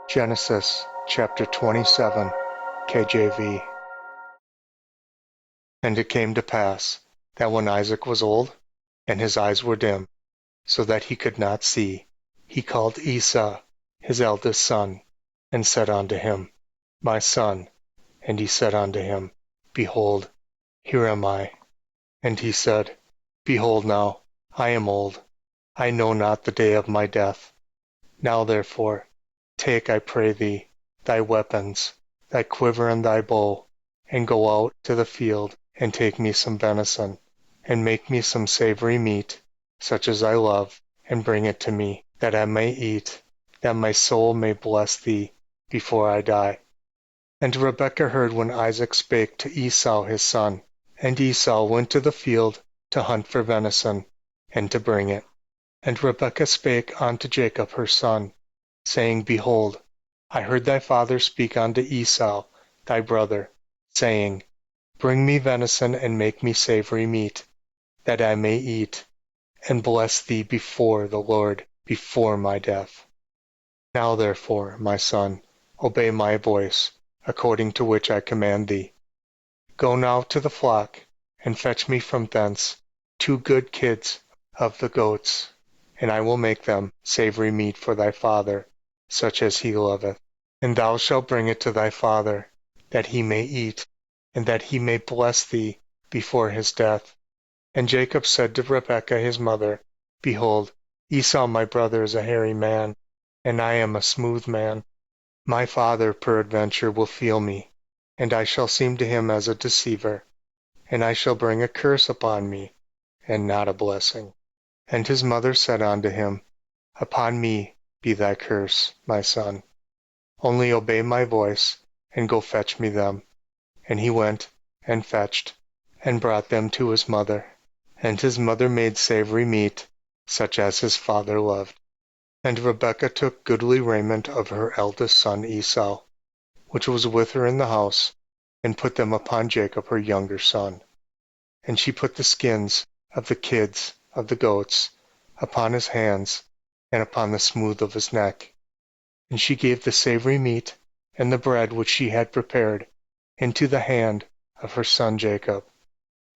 Genesis chapter 27, KJV. And it came to pass that when Isaac was old, and his eyes were dim, so that he could not see, he called Esau, his eldest son, and said unto him, My son. And he said unto him, Behold, here am I. And he said, Behold now, I am old, I know not the day of my death. Now therefore, take, I pray thee, thy weapons, thy quiver and thy bow, and go out to the field, and take me some venison, and make me some savory meat, such as I love, and bring it to me, that I may eat, that my soul may bless thee before I die. And Rebekah heard when Isaac spake to Esau his son. And Esau went to the field to hunt for venison, and to bring it. And Rebekah spake unto Jacob her son, saying, Behold, I heard thy father speak unto Esau thy brother, saying, Bring me venison, and make me savory meat, that I may eat, and bless thee before the Lord before my death. Now therefore, my son, obey my voice, according to which I command thee. Go now to the flock, and fetch me from thence 2 good kids of the goats, and I will make them savory meat for thy father, such as he loveth. And thou shalt bring it to thy father, that he may eat, and that he may bless thee before his death. And Jacob said to Rebekah his mother, Behold, Esau my brother is a hairy man, and I am a smooth man. My father peradventure will feel me, and I shall seem to him as a deceiver, and I shall bring a curse upon me, and not a blessing. And his mother said unto him, Upon me be thy curse, my son. Only obey my voice, and go fetch me them. And he went, and fetched, and brought them to his mother. And his mother made savory meat, such as his father loved. And Rebekah took goodly raiment of her eldest son Esau, which was with her in the house, and put them upon Jacob her younger son. And she put the skins of the kids of the goats upon his hands, and upon the smooth of his neck. And she gave the savory meat, and the bread which she had prepared, into the hand of her son Jacob.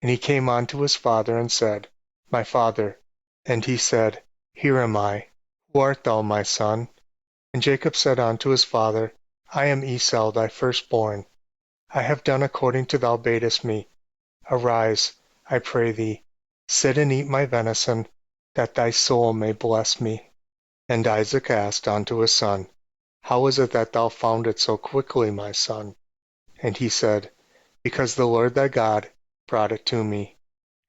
And he came unto his father, and said, My father. And he said, Here am I. Who art thou, my son? And Jacob said unto his father, I am Esau thy firstborn. I have done according to thou badest me. Arise, I pray thee, sit and eat my venison, that thy soul may bless me. And Isaac asked unto his son, How is it that thou found it so quickly, my son? And he said, Because the Lord thy God brought it to me.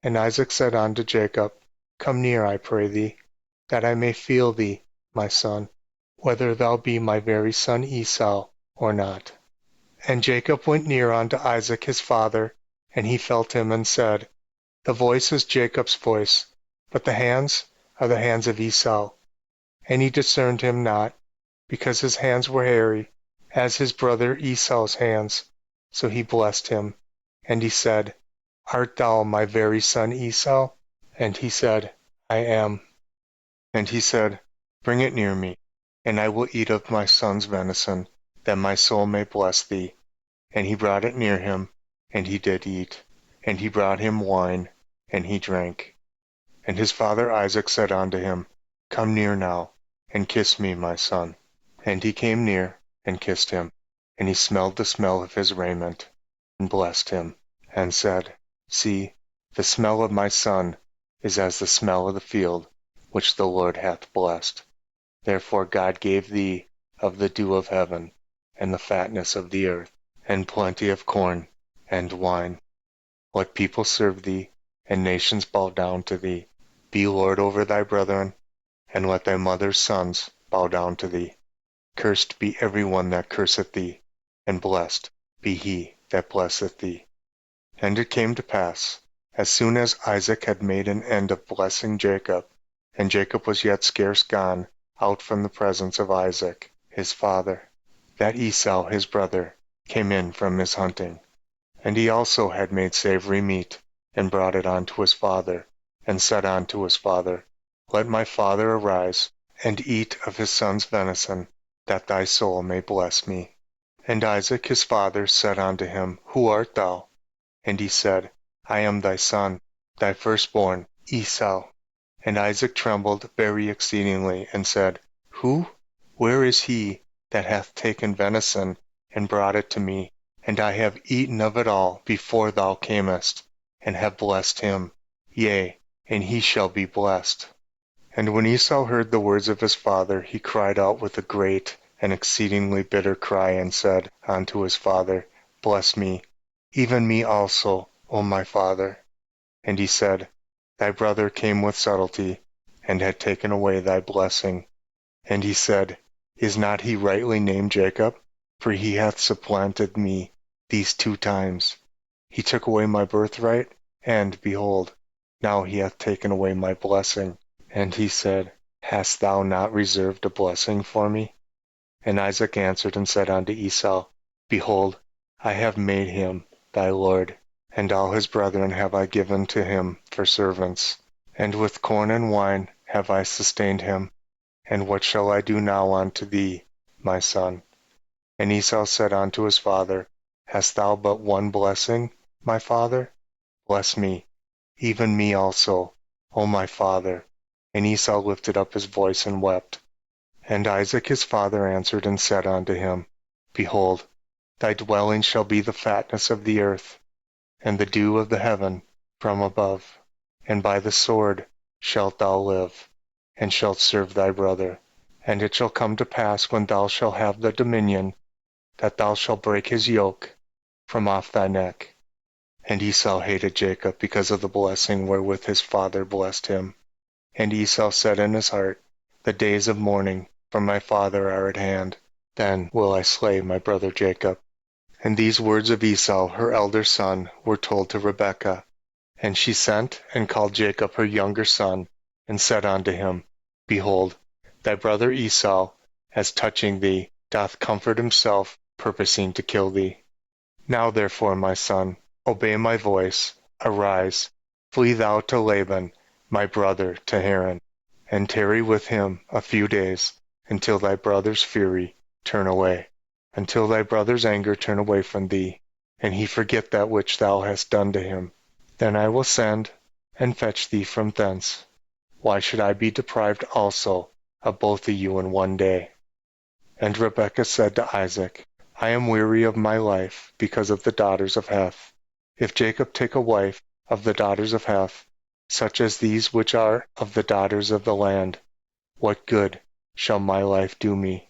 And Isaac said unto Jacob, Come near, I pray thee, that I may feel thee, my son, whether thou be my very son Esau or not. And Jacob went near unto Isaac his father, and he felt him, and said, The voice is Jacob's voice, but the hands are the hands of Esau. And he discerned him not, because his hands were hairy, as his brother Esau's hands. So he blessed him. And he said, Art thou my very son Esau? And he said, I am. And he said, Bring it near me, and I will eat of my son's venison, that my soul may bless thee. And he brought it near him, and he did eat. And he brought him wine, and he drank. And his father Isaac said unto him, Come near now, and kiss me, my son. And he came near, and kissed him. And he smelled the smell of his raiment, and blessed him, and said, See, the smell of my son is as the smell of the field, which the Lord hath blessed. Therefore God gave thee of the dew of heaven, and the fatness of the earth, and plenty of corn, and wine. Let people serve thee, and nations bow down to thee. Be Lord over thy brethren, and let thy mother's sons bow down to thee. Cursed be every one that curseth thee, and blessed be he that blesseth thee. And it came to pass, as soon as Isaac had made an end of blessing Jacob, and Jacob was yet scarce gone out from the presence of Isaac his father, that Esau his brother came in from his hunting. And he also had made savory meat, and brought it unto his father, and said unto his father, Let my father arise, and eat of his son's venison, that thy soul may bless me. And Isaac his father said unto him, Who art thou? And he said, I am thy son, thy firstborn, Esau. And Isaac trembled very exceedingly, and said, Who? Where is he that hath taken venison, and brought it to me? And I have eaten of it all before thou camest, and have blessed him. Yea, and he shall be blessed. And when Esau heard the words of his father, he cried out with a great and exceedingly bitter cry, and said unto his father, Bless me, even me also, O my father. And he said, Thy brother came with subtlety, and had taken away thy blessing. And he said, Is not he rightly named Jacob? For he hath supplanted me these 2 times. He took away my birthright, and, behold, now he hath taken away my blessing. And he said, Hast thou not reserved a blessing for me? And Isaac answered and said unto Esau, Behold, I have made him thy lord, and all his brethren have I given to him for servants, and with corn and wine have I sustained him. And what shall I do now unto thee, my son? And Esau said unto his father, Hast thou but one blessing, my father? Bless me, even me also, O my father. And Esau lifted up his voice and wept. And Isaac his father answered and said unto him, Behold, thy dwelling shall be the fatness of the earth, and the dew of the heaven from above. And by the sword shalt thou live, and shalt serve thy brother. And it shall come to pass, when thou shalt have the dominion, that thou shalt break his yoke from off thy neck. And Esau hated Jacob because of the blessing wherewith his father blessed him. And Esau said in his heart, The days of mourning for my father are at hand. Then will I slay my brother Jacob. And these words of Esau, her elder son, were told to Rebekah. And she sent and called Jacob her younger son, and said unto him, Behold, thy brother Esau, as touching thee, doth comfort himself, purposing to kill thee. Now therefore, my son, obey my voice, arise, flee thou to Laban, my brother, to Haran, and tarry with him a few days, until thy brother's fury turn away, until thy brother's anger turn away from thee, and he forget that which thou hast done to him. Then I will send and fetch thee from thence. Why should I be deprived also of both of you in one day? And Rebekah said to Isaac, I am weary of my life because of the daughters of Heth. If Jacob take a wife of the daughters of Heth, such as these which are of the daughters of the land, what good shall my life do me?